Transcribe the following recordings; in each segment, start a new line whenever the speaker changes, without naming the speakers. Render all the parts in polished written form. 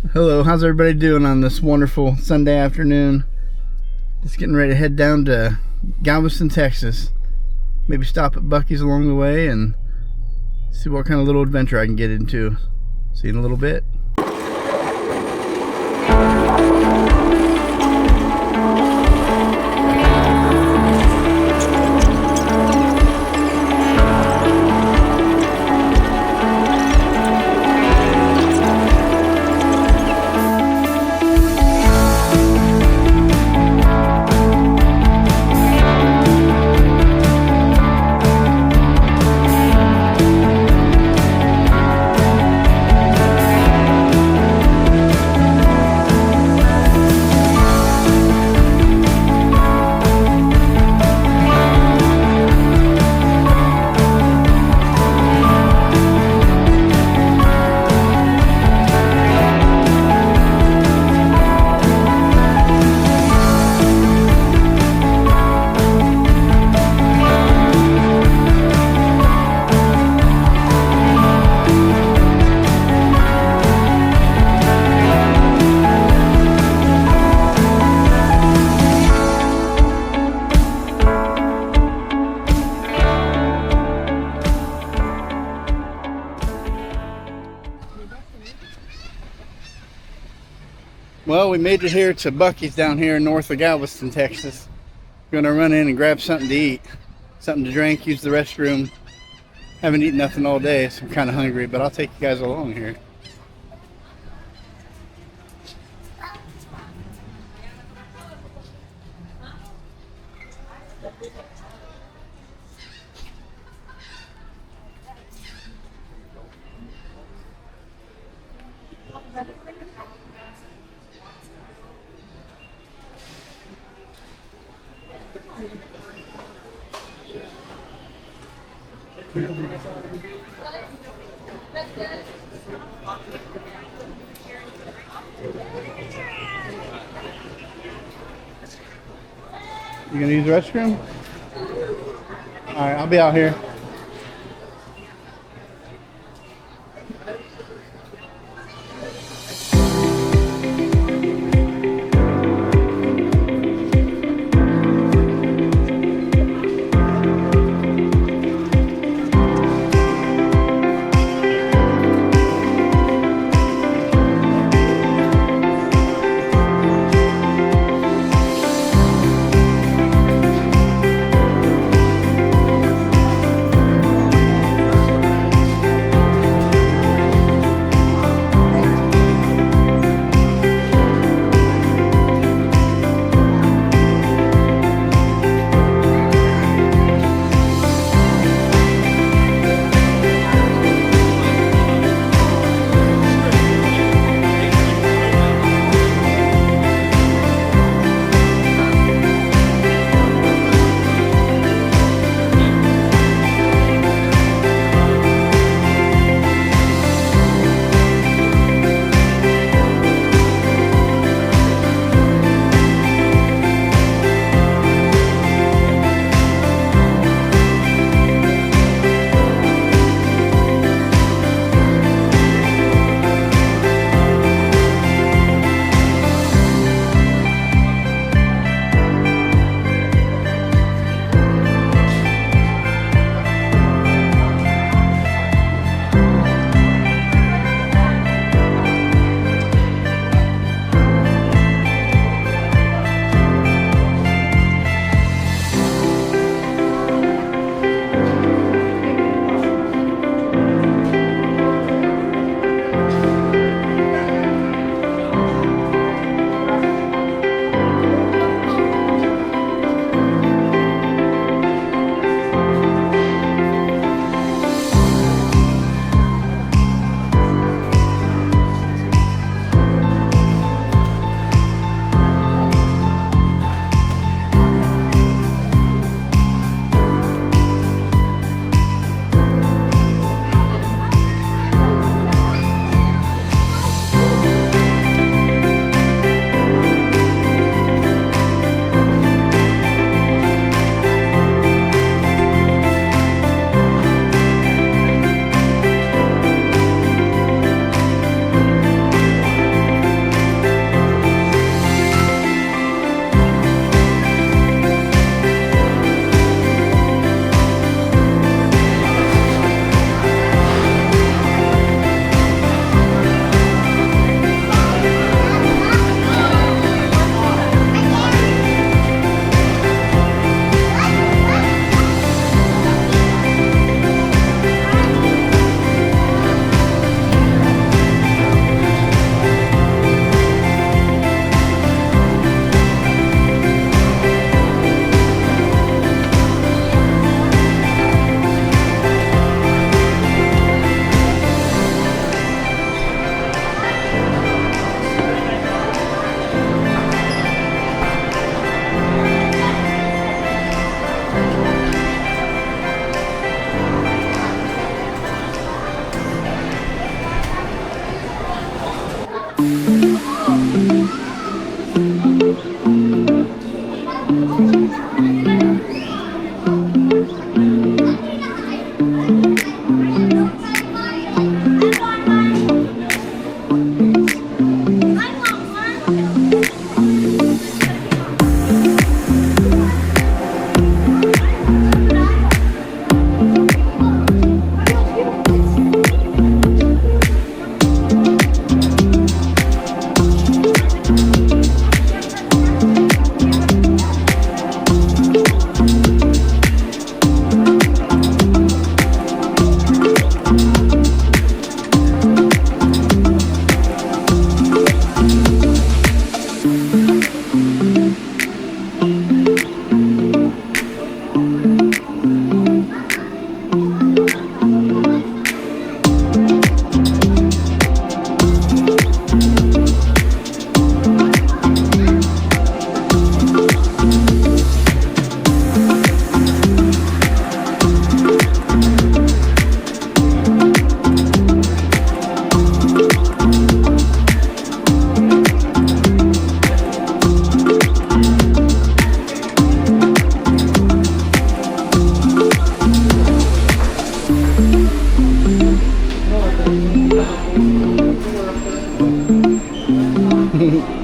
Hello, how's everybody doing on this wonderful Sunday afternoon? Just getting ready to head down to Galveston, Texas. Maybe stop at Buc-ee's along the way and see what kind of little adventure I can get into. See you in a little bit. Well, we made it here to Buc-ee's down here north of Galveston, Texas. We're gonna run in and grab something to eat, something to drink, use the restroom. Haven't eaten nothing all day, so I'm kind of hungry, but I'll take you guys along here. You gonna use the restroom? Alright, I'll be out here. Thank you.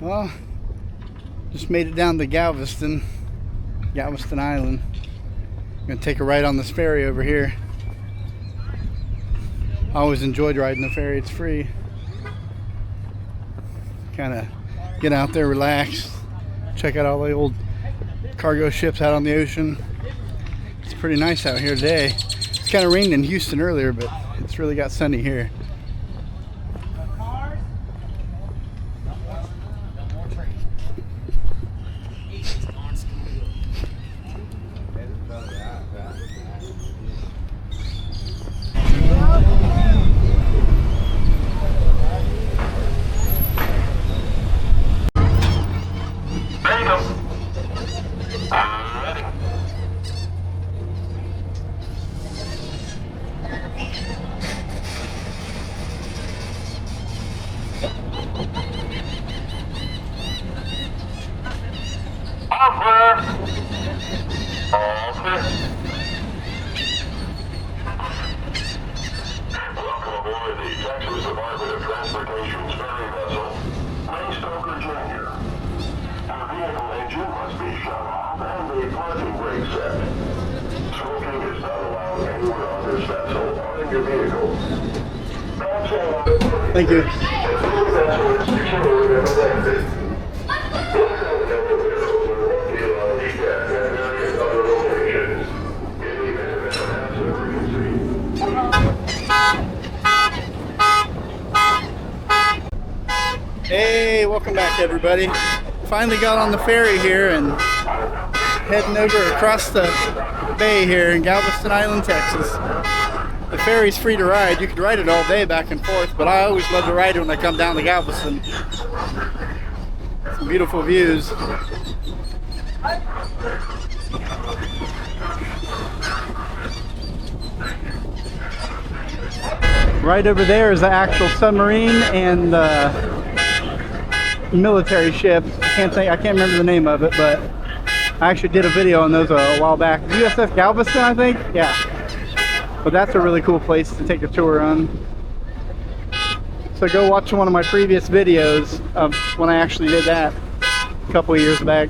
Well, just made it down to Galveston Island. I'm gonna take a ride on this ferry over here. I always enjoyed riding the ferry. It's free. Kind of get out there, relax, check out all the old cargo ships out on the ocean. It's pretty nice out here today. It's kind of rained in Houston earlier, but it's really got sunny here. Thank you. Hey, welcome back everybody. Finally got on the ferry here and heading over across the bay here in Galveston Island, Texas. The ferry's free to ride. You could ride it all day back and forth, but I always love to ride it when I come down to Galveston. Some beautiful views. Right over there is the actual submarine and the military ship. I can't remember the name of it, but I actually did a video on those a while back. USS Galveston, I think? Yeah. But that's a really cool place to take a tour on. So go watch one of my previous videos of when I actually did that a couple of years back.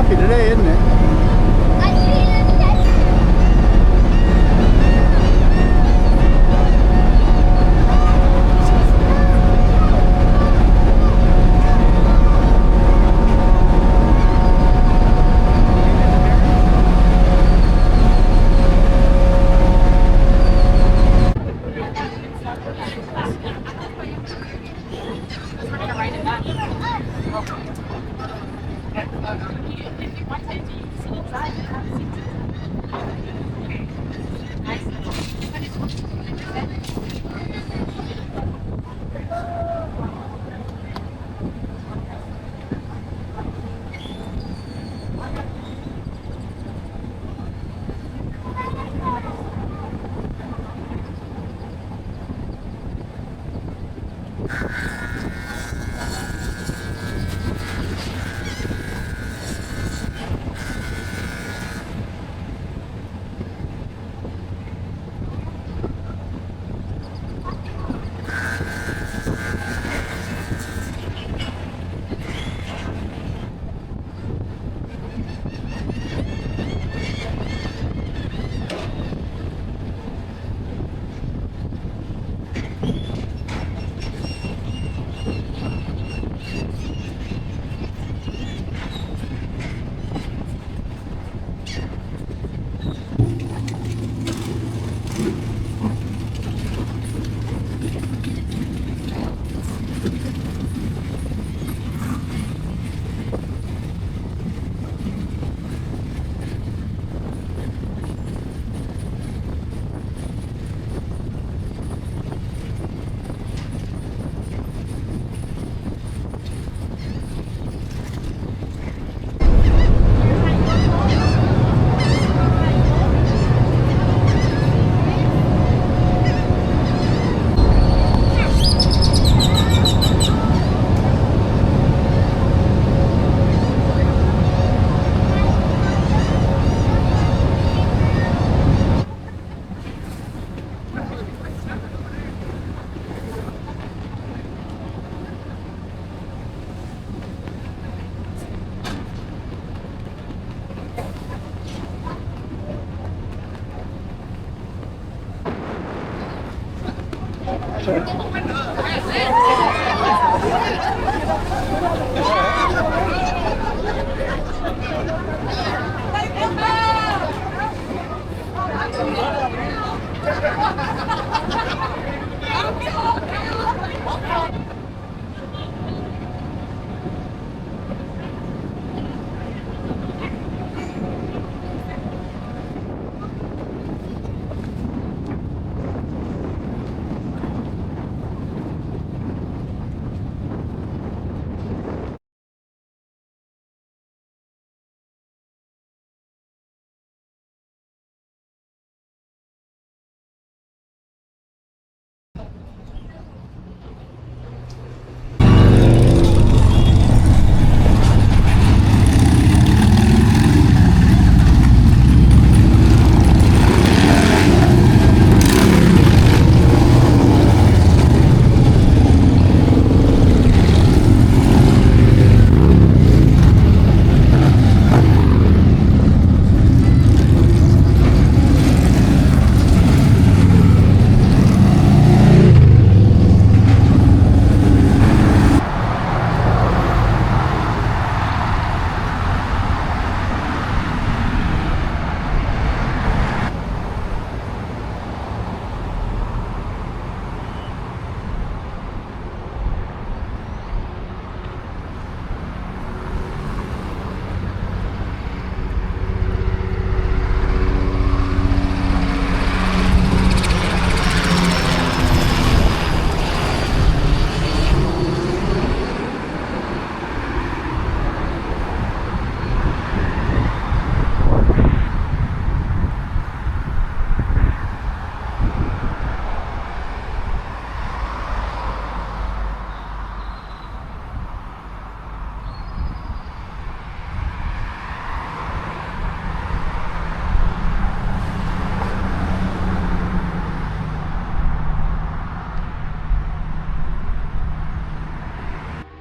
Today, isn't it?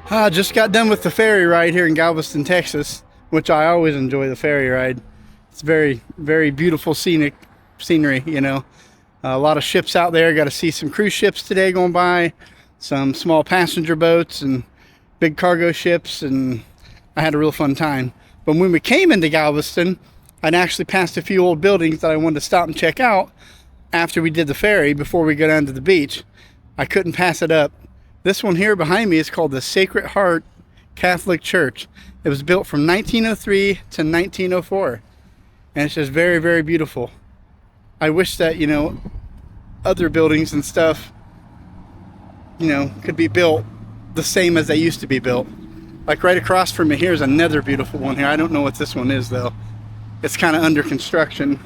I just got done with the ferry ride here in Galveston, Texas, which I always enjoy the ferry ride. It's very, very beautiful scenery, you know. A lot of ships out there. Got to see some cruise ships today going by, some small passenger boats and big cargo ships, and I had a real fun time. But when we came into Galveston, I'd actually passed a few old buildings that I wanted to stop and check out after we did the ferry before we go down to the beach. I couldn't pass it up. This one here behind me is called the Sacred Heart Catholic Church. It was built from 1903 to 1904. And it's just very, very beautiful. I wish that, you know, other buildings and stuff, you know, could be built the same as they used to be built. Like right across from me here is another beautiful one here. I don't know what this one is though. It's kind of under construction.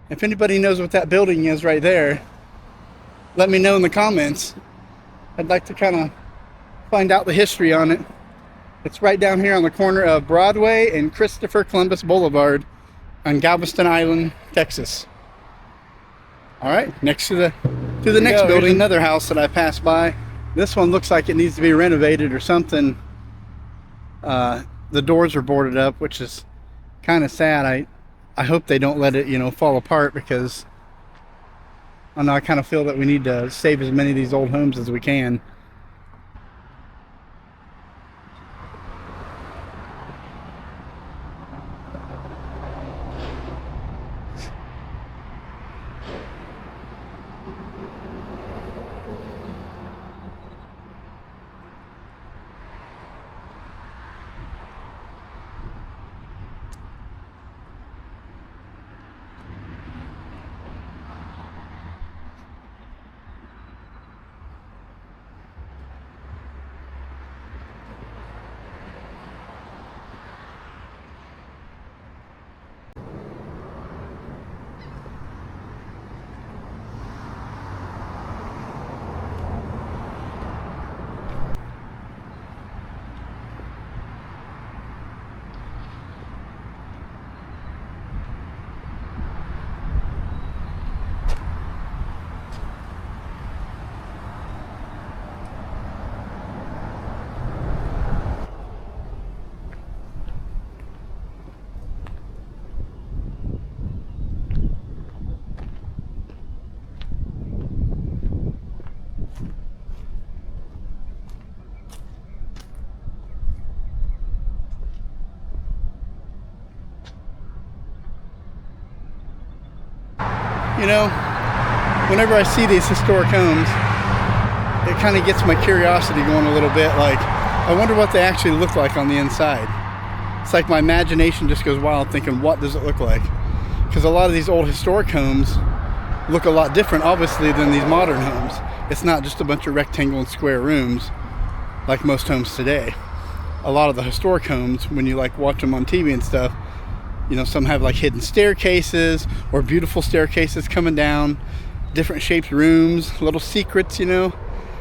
If anybody knows what that building is right there, let me know in the comments. I'd like to kind of find out the history on it. It's right down here on the corner of Broadway and Christopher Columbus Boulevard on Galveston Island, Texas. All right, next to the next building, another house that I passed by. This one looks like it needs to be renovated or something. The doors are boarded up, which is kind of sad. I hope they don't let it, you know, fall apart, because I know I kind of feel that we need to save as many of these old homes as we can. know, whenever I see these historic homes, it kind of gets my curiosity going a little bit. Like, I wonder what they actually look like on the inside. It's like my imagination just goes wild thinking, what does it look like? Because a lot of these old historic homes look a lot different, obviously, than these modern homes. It's not just a bunch of rectangle and square rooms like most homes today. A lot of the historic homes, when you like watch them on TV and stuff, you know, some have like hidden staircases or beautiful staircases coming down, different shaped rooms, little secrets, you know.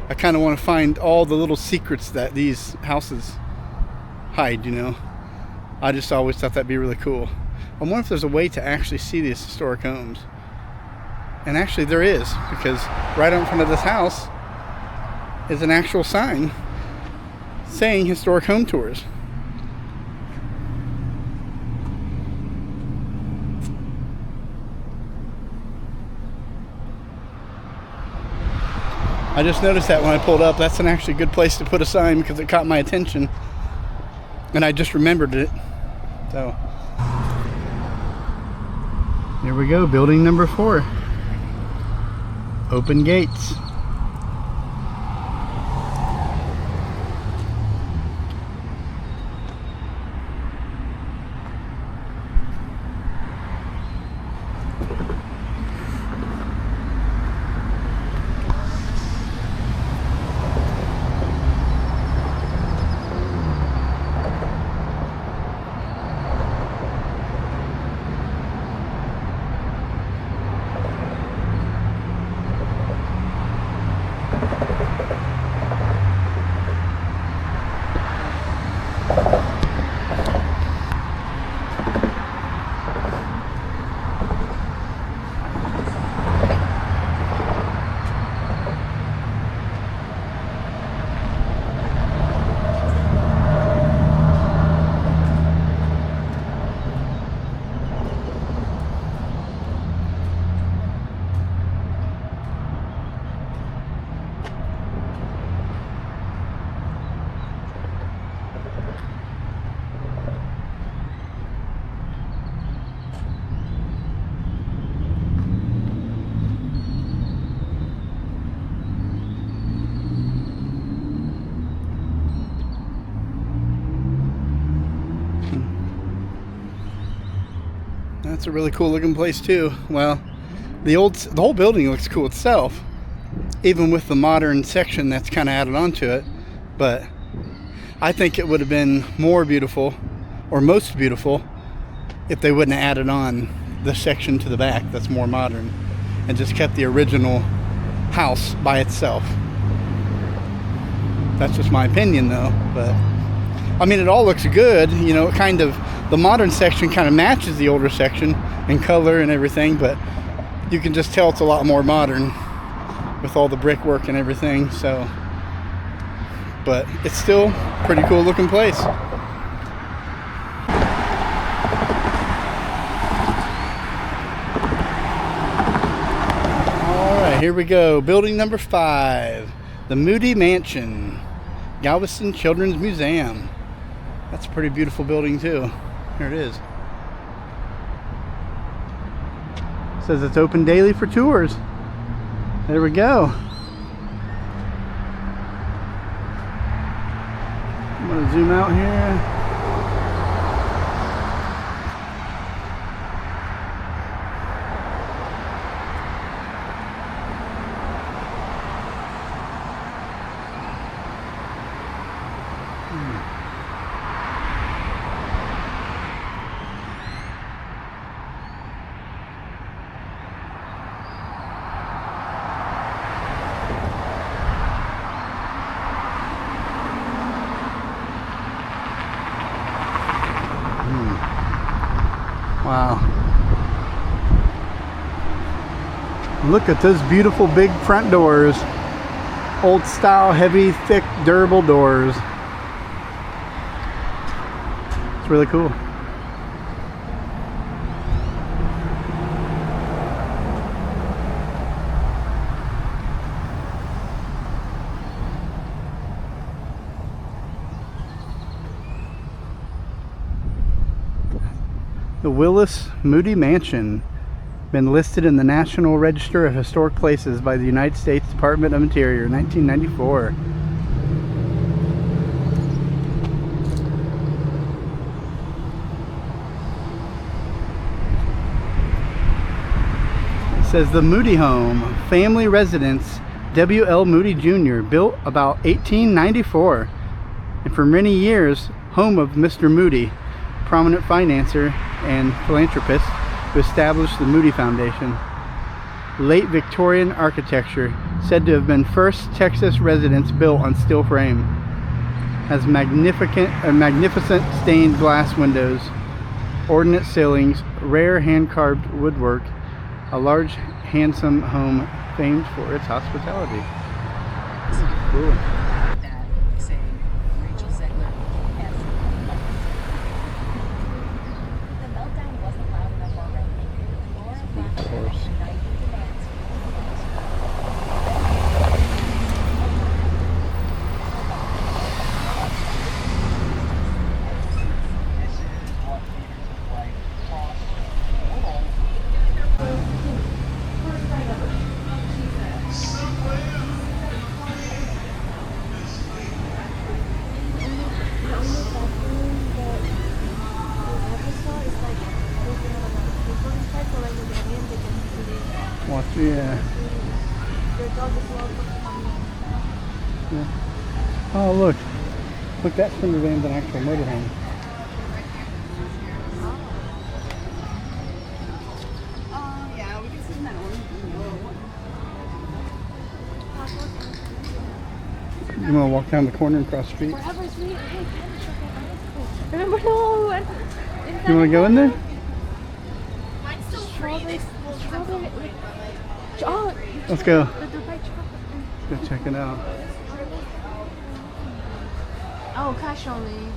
I kind of want to find all the little secrets that these houses hide, you know. I just always thought that'd be really cool. I wonder if there's a way to actually see these historic homes. And actually there is, because right out in front of this house is an actual sign saying historic home tours. I just noticed that when I pulled up. That's an actually good place to put a sign because it caught my attention and I just remembered it. So here we go, building number 4. Open gates. That's a really cool looking place too. Well, the whole building looks cool itself, even with the modern section that's kind of added onto it. But I think it would have been more beautiful, or most beautiful, if they wouldn't have added on the section to the back that's more modern and just kept the original house by itself. That's just my opinion though. But I mean, it all looks good, you know. It kind of, the modern section kind of matches the older section in color and everything, but you can just tell it's a lot more modern with all the brickwork and everything. So, but it's still a pretty cool looking place. Alright, here we go. Building number 5. The Moody Mansion. Galveston Children's Museum. That's a pretty beautiful building too. Here it is. It says it's open daily for tours. There we go. I'm going to zoom out here. Wow. Look at those beautiful big front doors. Old style, heavy, thick, durable doors. It's really cool. The Willis Moody Mansion, Been listed in the National Register of Historic Places by the United States Department of Interior, 1994. It says the Moody Home, family residence, W.L. Moody Jr., built about 1894, and for many years home of Mr. Moody, prominent financier and philanthropist who established the Moody Foundation. Late Victorian architecture, said to have been first Texas residence built on steel frame. Has magnificent stained glass windows, ornate ceilings, rare hand-carved woodwork, a large handsome home famed for its hospitality. Cool. Watch, yeah. Oh, look. Look, that Timber Van's an actual motorhome.
Oh, yeah, we can see that one.
You want to walk down the corner and cross the street?
Remember, no.
You want to go in there?
Mine's still free. Oh,
Let's go. Let's go check it out.
oh, cash only.